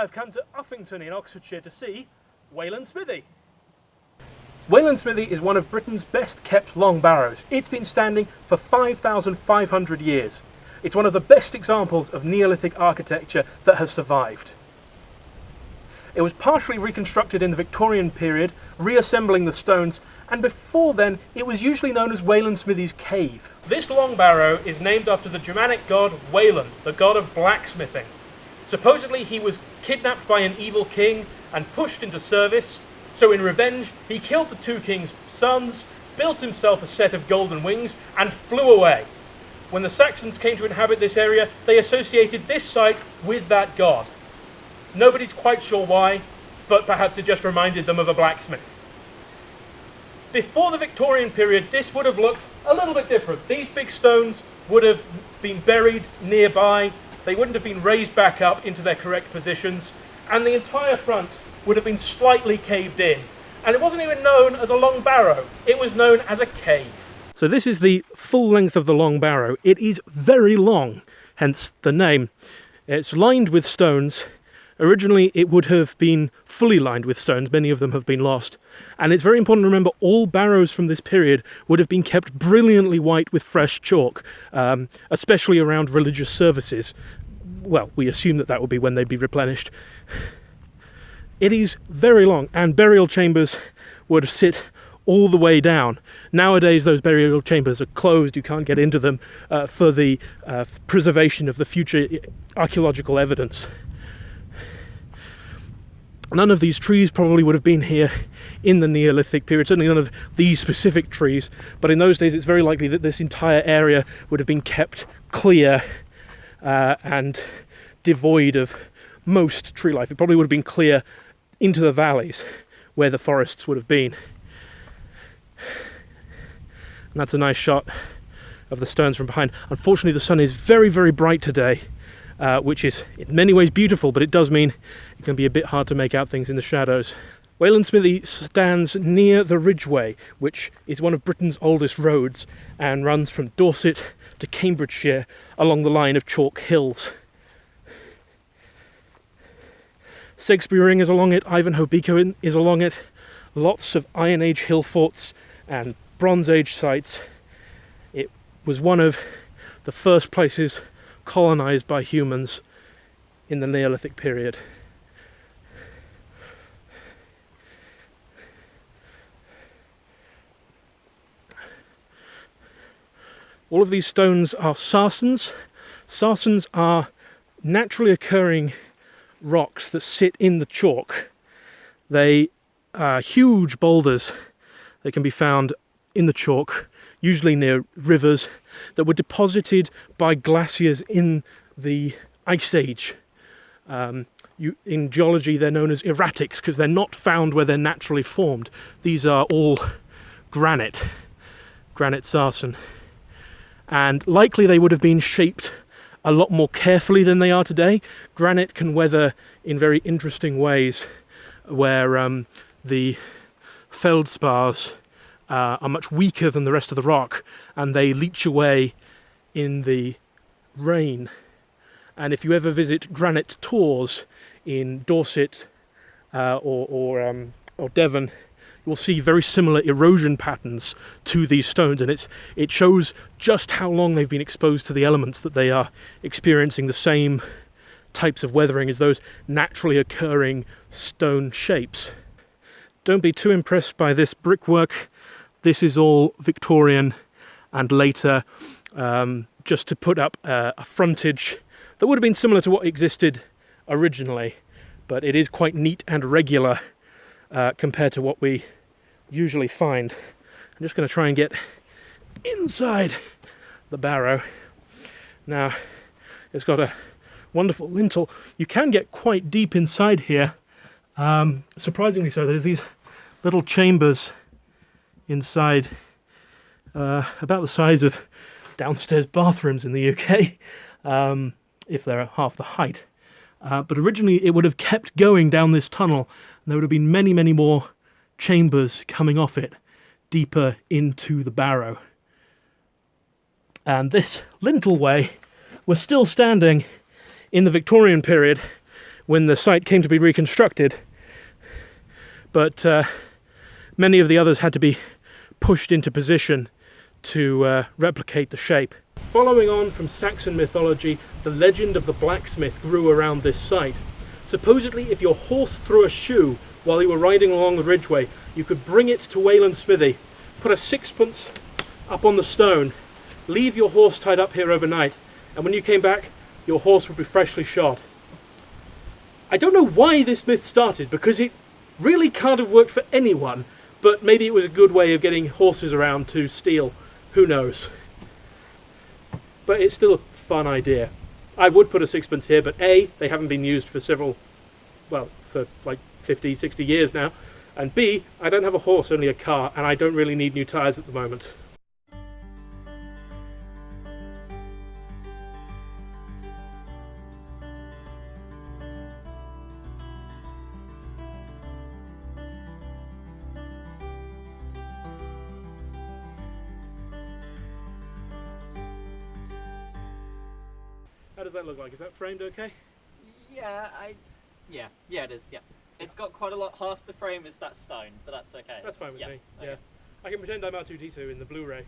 I've come to Uffington in Oxfordshire to see Wayland Smithy. Wayland Smithy is one of Britain's best kept long barrows. It's been standing for 5,500 years. It's one of the best examples of Neolithic architecture that has survived. It was partially reconstructed in the Victorian period, reassembling the stones, and before then it was usually known as Wayland Smithy's Cave. This long barrow is named after the Germanic god Wayland, the god of blacksmithing. Supposedly he was kidnapped by an evil king and pushed into service, so in revenge he killed the two kings' sons, built himself a set of golden wings and flew away. When the Saxons came to inhabit this area, they associated this site with that god. Nobody's quite sure why, but perhaps it just reminded them of a blacksmith. Before the Victorian period, this would have looked a little bit different. These big stones would have been buried nearby, they wouldn't have been raised back up into their correct positions, and the entire front would have been slightly caved in. And it wasn't even known as a long barrow, it was known as a cave. So this is the full length of the long barrow. It is very long, hence the name. It's lined with stones. Originally it would have been fully lined with stones, many of them have been lost. And it's very important to remember all barrows from this period would have been kept brilliantly white with fresh chalk, especially around religious services. Well, we assume that would be when they'd be replenished. It is very long, and burial chambers would sit all the way down. Nowadays those burial chambers are closed, you can't get into them for the preservation of the future archaeological evidence. None of these trees probably would have been here in the Neolithic period, certainly none of these specific trees, but in those days it's very likely that this entire area would have been kept clear and devoid of most tree life. It probably would have been clear into the valleys where the forests would have been. And that's a nice shot of the stones from behind. Unfortunately the sun is very, very bright today, which is in many ways beautiful, but it does mean it can be a bit hard to make out things in the shadows. Wayland Smithy stands near the Ridgeway, which is one of Britain's oldest roads and runs from Dorset to Cambridgeshire along the line of chalk hills. Segsbury Ring is along it, Ivanhoe Beacon is along it, lots of Iron Age hill forts and Bronze Age sites. It was one of the first places colonised by humans in the Neolithic period. All of these stones are sarsens. Sarsens are naturally occurring rocks that sit in the chalk. They are huge boulders that can be found in the chalk, usually near rivers, that were deposited by glaciers in the Ice Age. In geology they're known as erratics because they're not found where they're naturally formed. These are all granite sarsen. And likely they would have been shaped a lot more carefully than they are today. Granite can weather in very interesting ways where the feldspars are much weaker than the rest of the rock and they leach away in the rain. And if you ever visit granite tours in Dorset or Devon, you'll see very similar erosion patterns to these stones, and it shows just how long they've been exposed to the elements that they are experiencing the same types of weathering as those naturally occurring stone shapes. Don't be too impressed by this brickwork. This is all Victorian and later just to put up a frontage that would have been similar to what existed originally, but it is quite neat and regular compared to what we usually find. I'm just going to try and get inside the barrow. Now, it's got a wonderful lintel. You can get quite deep inside here. Surprisingly so, there's these little chambers inside about the size of downstairs bathrooms in the UK, if they're half the height. But originally it would have kept going down this tunnel, and there would have been many, many more chambers coming off it, deeper into the barrow. And this lintelway was still standing in the Victorian period when the site came to be reconstructed, but many of the others had to be pushed into position to replicate the shape. Following on from Saxon mythology, the legend of the blacksmith grew around this site. Supposedly, if your horse threw a shoe while you were riding along the ridgeway, you could bring it to Wayland Smithy, put a sixpence up on the stone, leave your horse tied up here overnight, and when you came back, your horse would be freshly shod. I don't know why this myth started, because it really can't have worked for anyone, but maybe it was a good way of getting horses around to steal. Who knows? But it's still a fun idea. I would put a sixpence here, but A, they haven't been used for for like 50, 60 years now, and B, I don't have a horse, only a car, and I don't really need new tyres at the moment. How does that look like? Is that framed okay? Yeah, it is, yeah. It's got quite a lot, half the frame is that stone, but that's okay. That's fine with me, yeah. Okay. I can pretend I'm R2-D2 in the Blu-ray.